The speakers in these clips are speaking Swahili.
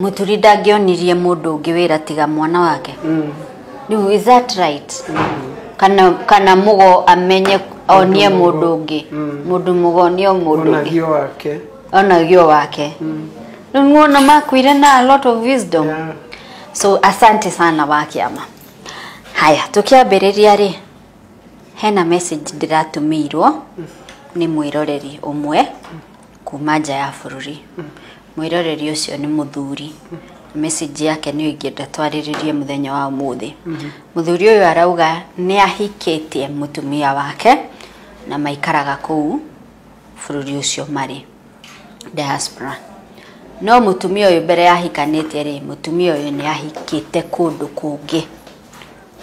Muturi ndagionirie mundu ungi wira tiga mwana wake. No, is that right? Kana mugo amenye onie mundu ungi. Mundu mugo nio mundu ungi. Onagio wake. Nuona makwire na a lot of wisdom. Yeah. So asante sana wakiama. Haya, tukiambiriria ri hena message ndiratumirwo ni mwiroreri umwe kuma nja ya bururi. Mwiroreri ucio ni muthuri. Message yake ni ingenda twariririe muthenya wa umuthi. Muthuri uyu arauga ni ahikitie mutumia wake na maikaraga kuu bururi ucio mari Diaspora. No mutumia uyu mbere yahikanite ri mutumia uyu ni ahikite kundu kungi.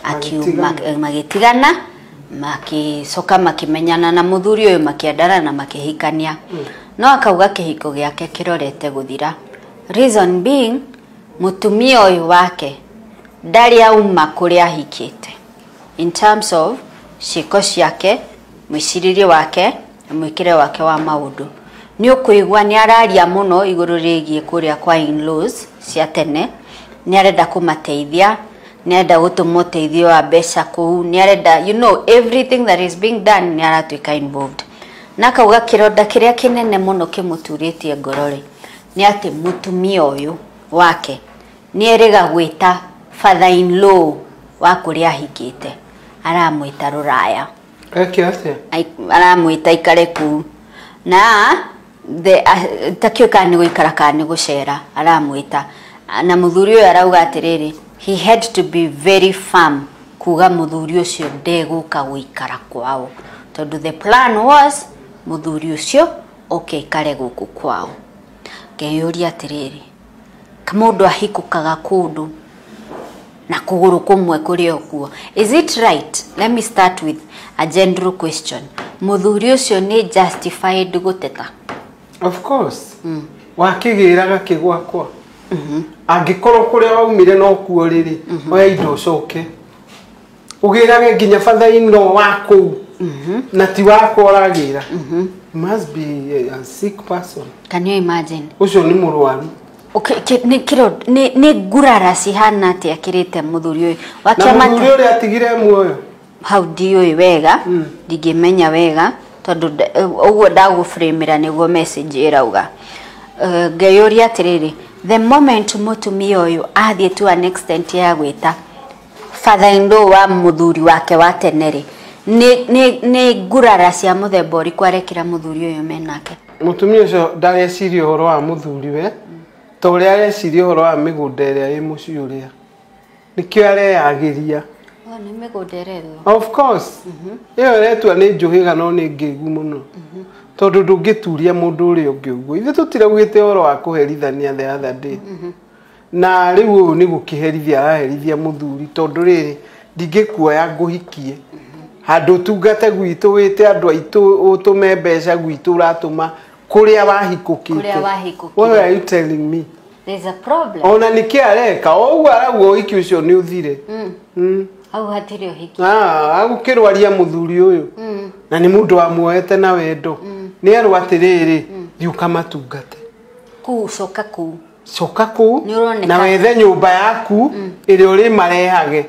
Akiuma magitigana makicoka makimenyana na muthuri uyu makiendana na makihikania. No akauga kihiko giake kirorete guthira. Reason being mutumia uyu wake ndari auma kuri ahikite. In terms of shiko ciake, mwiciririe wake, mwikire wake wa maundu. Ni ukuigwa ni araria muno iguru rigie kuria kwa in-laws cia tene. Ni arenda kumateithia, ni arenda gutumuteithio wa mbeca kuu, ni arenda, you know, everything that is being done ni aratuika involved. Na kauga kironda kiria kinene muno kimuturitie ngorori ni ati mutumia uyu wake ni eriga gwita father in law wa kuria hikite aramwita ruraya ate aramwita ikare ku na takioka ni guikara kana gucera aramwita na muthuri uyu arauga atiriri he had to be very firm kuga muthuri ucio ndeguka guikara kwao tondu the plan was muthuri ucio kare guku kwao. Ngeyuria atiriri kamundu ahikukaga kundu na kuguru kumwe kuri okuo. Is it right? Let me start with a general question. Muthuri ucio ni justified guteta? Of course. Wakigiraga kigwakwa. Angikorwo kuri waumire no kuo riri oya indo coke. Ugirage nginya father in law wako. Na ti wako oragira. Must be a sick person. Can you imagine? Ucio ni murwaru. Okay, ni gurara cihana ati akirite muthuri uyu. Wakiamata. Muthuri uri atigire muoyo. How do you wega? Ndigimenya wega tondu uguo ndaguframera niguo message irauga. Ngeyuria atiriri the moment mutumia uyu athie to an extent ya gwita father in law wa muthuri wake wa tenere ni gurara cia muthemba uri kwarekira muthuri uyu menake. Mutumia ucio ndareciria horo wa muthuri we to uri areciria horo wa migunda iria i muci uria nikio areagiria ni migunda ireru. Of course. Iyo retua ni njuhiga no ni ngigu muno tondu ndungituria mundu uri ungi uguo ithe tutiragwite horo wa kuherithania the other day. Na riu ni gukiherithia aherithia muthuri tondu riri ndingikuoya nguhikie handu tungate gwitu wite andu aitu utume mbeca gwitu uratuma kuria wahikukite. What are you telling me? There's a problem. Ona nikiareka ogu araguo uhiki ucio ni uthire. Au hatire uhiki. Agukirwaria muthuri uyu. Na ni mundu amuoete na wendo. Ni aru atiriri thiuka matungate. Coka ku. Coka ku na wethe nyumba yaku iri uri marehage.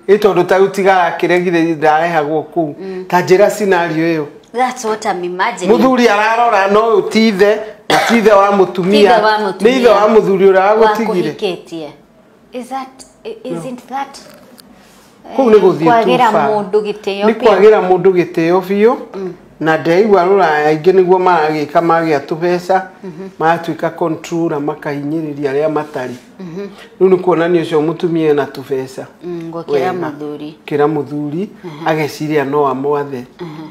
Itondu ta utigara kiregire ndarehagwo ku. Ta njira scenario iyo. That's what I'm imagining. Muthuri ararora no utithe na tithe wa mutumia. Ni ithe wa muthuri uragutigire. Isn't that kwagira mundu giteo? Ni kwagira mundu giteo biu. Na ndaigua ruraya ingi niguo maragika magia tubeca matuika control na makahinyiriria aria matari. Riu ni kuonania ucio mutumia na tubeca. Kira muthuri ageciria no amwathe.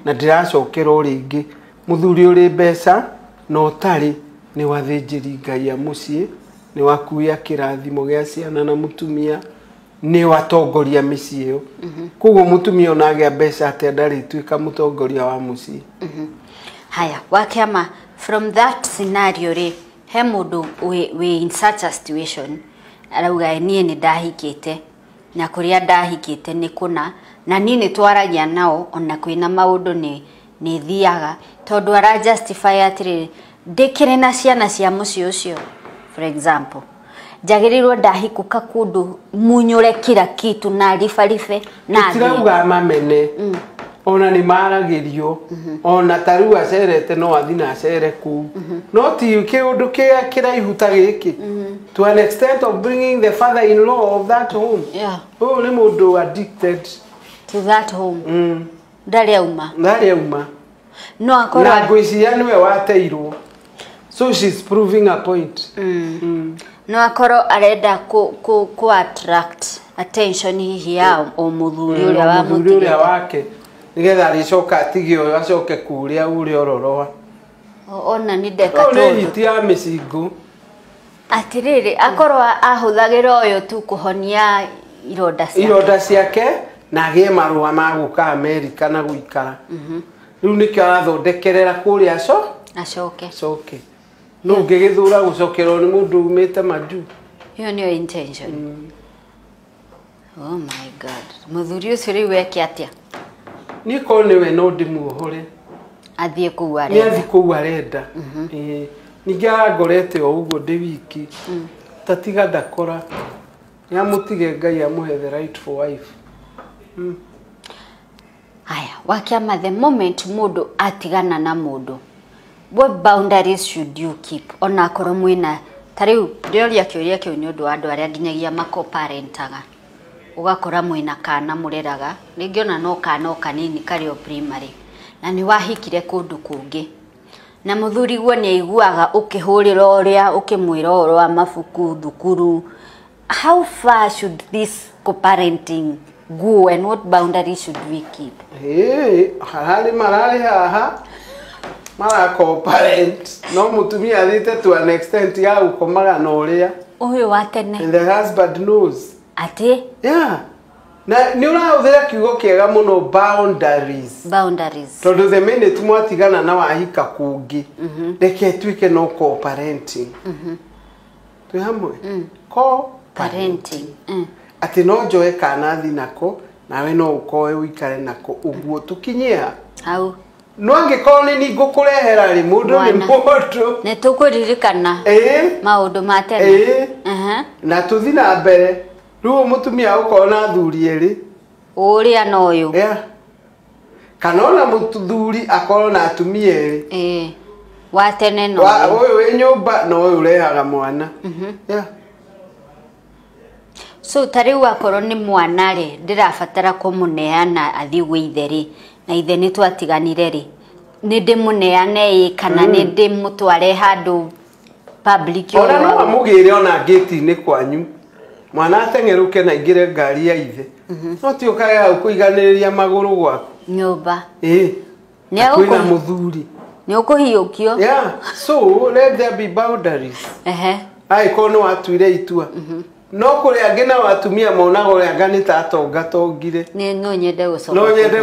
Na ndiracokera uringi muthuri uri mbeca no tari ni wathinjiri Ngai amucie ni wakuya kirathimo gia ciana na mutumia ni watongoria micii iyo. Koguo mutumia onage mbeca ate ndari tuika mutongoria wa mucii. Haya, wakiama from that scenario ri he mundu we in such a situation arauga nie ni ndahikite na kuria ndahikite ni kuna na nini twaragia nao ona kwina maundu ni thiaga tondu ara justify atiri ndikire na ciana cia mucii ucio for example Jagirirwo ndahikuka kundu munyure kila kitu na rifarife na tirauga mamene ona ni maragirio ona tariu acerete no athina acere ku no ti kiundu kia kiraihuta giki to an extent of bringing the father-in-law of that home. Oh, ni mundu addicted to that home. Ndari auma no akora na gwiciria niwe wateirwo, so she's proving a point. No akoro arenda ku attract attention hihi ya o muthuri uria wa muthuri wake nigetha aricoka atigio acoke kuria uri ororoa ona ni ndeka to ni hiti ya micingo atiriri akorwa ahuthagira uyu tu kuhonia ironda ciake na agie marua ma guka America na guikara riu nikio arathondekerera kuria acoke no ngigithura gucokerwo ni mundu umite maju hiyo niyo intention. Oh my god, muthuri ucio riu weke atia niko niwe no ndimuhore athie kuwa ni athie kuwa arenda ningia ngorete o ugo ndi wiki tatiga ndakora ya mutige Ngai amuhe the right for wife. Haya wakiama the moment mundu atigana na mundu, what boundaries should you keep? Ona akoro mwina tariu ndioria kiuria kiu ni undu andu aria nginyagia makoparentaga ugakora mwina kana mureraga ringi ona no kana kanini kario primary na ni wahikire kundu kungi na muthuri guo ni aiguaga ukihurira uria ukimwira oro amafuku thukuru. How far should this co-parenting go and what boundaries should we keep? Harari marari haha mara co-parent no mutumia athite to an extent ya ukomaga na uria uyu wa tene and the husband knows ati na ni urahuthira kiugo kiega muno boundaries tondu the minute mwatigana na wahika kungi reke tuike no co-parenting twi hamwe co-parenting ati no njoe kana thi nako nawe no ukoe uikare nako uguo tukinyia hau no angikoni ni ngukurehera ri mundu ni mundu ne tukuririkana maundu ma tene na tuthi na mbere riu mutumia ukona thuri eri uria no uyu kana ona muthuri akorwo na atumia eri wa tene no uyu wi nyumba no uyu urehaga mwana so tariu akorwo ni mwana ri ndirabatara kumuneana athi gwe itheri na ithe ni twatiganire ri ni ndimuneane kana ni ndimutware handu public ona no amugire ona gate ni kwanyu mwana atengeruke na ingire ngari ya ithe no ti ukaya kuiganiriria maguru gwaku nyumba ni akwina muthuri ni ukuhiukio so let there be boundaries ai kono atuire itua no kuri angina watumia mona gore angani tatonga tongire ni no nyende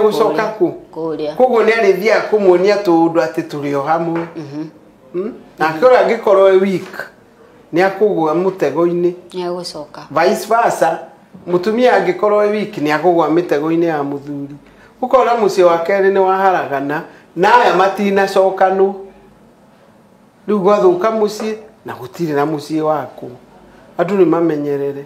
gucoka ku kuria kugo ni arithia kumuonia tundu ati turio hamwe na kora angikorwo weak ni akugwa mutego-ini ni agucoka vice versa mutumia angikorwo weak ni akugwa mitego-ini ya muthuri ukora mucie wa keri ni waharagana na aya matina cokanu riu gwathuka mucie na gutire na mucie waku andu ni mamenyerere